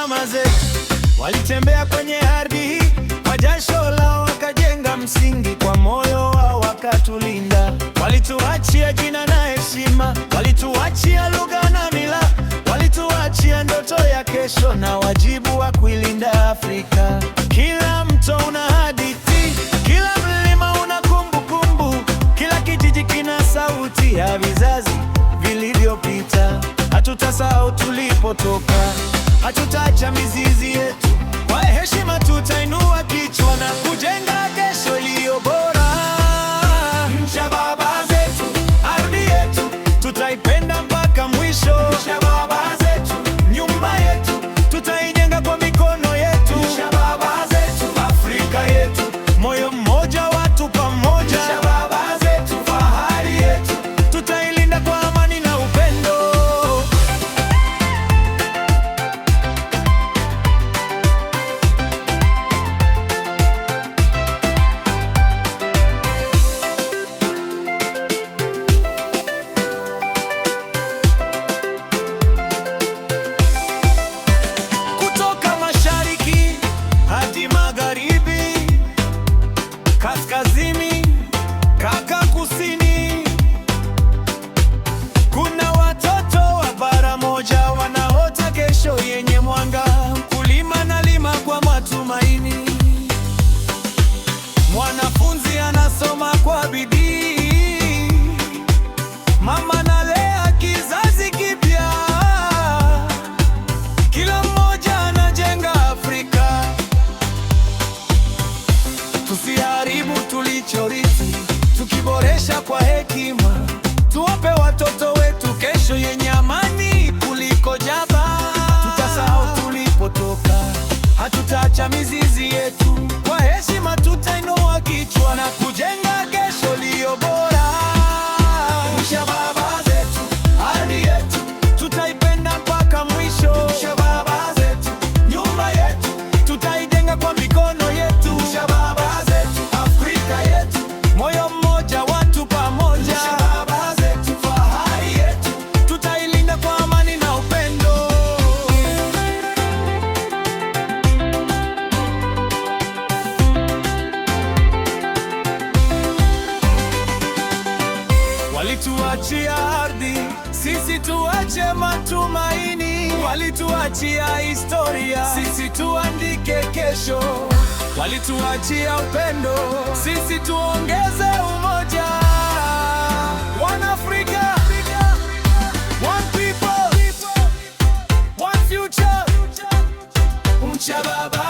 mama zetu walitembea kwenye ardhi hii, kwa jasho lao wakajenga msingi, kwa moyo wao wakatulinda. Walituachia jina na heshima, walituachia lugha na mila, walituachia ndoto ya kesho na wajibu wa kuilinda Afrika. Kila mto una hadithi, kila mlima una kumbukumbu, kila kijiji kina sauti ya vizazi vilivyopita. Hatutasahau tulipotoka, hatutaacha mizizi yetu. Kwa heshima tutainua kichwa na kujenga kesho iliyo bora. Nchi ya baba zetu, ardhi yetu, tutaipenda mpaka mwisho. Nchi ya baba zetu, nyumba yetu, tutaijenga kwa mikono yetu. Nchi ya baba zetu, Afrika yetu, moyo mmoja, watu pamoja. Nchi ya baba zetu, fahari yetu, tutailinda kwa amani na upendo. Kaskazini, kaka kusini, kuna watoto wa bara moja wanaota kesho yenye mwanga. Mkulima analima kwa matumaini, mwanafunzi anasoma kwa bidii, mama analea kizazi kipya, kila mmoja anajenga Afrika. Tusiharibu tulichorithi, tukiboresha kwa hekima, tuwape watoto wetu kesho yenye amani kuliko jaba. Tutasahau tulipotoka, hatutaacha mizizi yetu. Kwa heshima tutainua kichwa na kujenga kesho iliyo bora. Nchi ya baba zetu, ardhi yetu, tutaipenda mpaka mwisho. Nchi ya baba zetu, nyumba yetu, tutaijenga kwa mikono yetu. Nchi ya baba zetu, Afrika yetu, moyo mmoja, watu pamoja. Nchi ya baba zetu, fahari yetu, tutailinda kwa amani na upendo. Walituachia ardhi, sisi tuache matumaini. Walituachia historia, sisi tuandike kesho. Walituachia upendo, sisi tuongeze umoja. One Africa, one people, one future. Nchi ya baba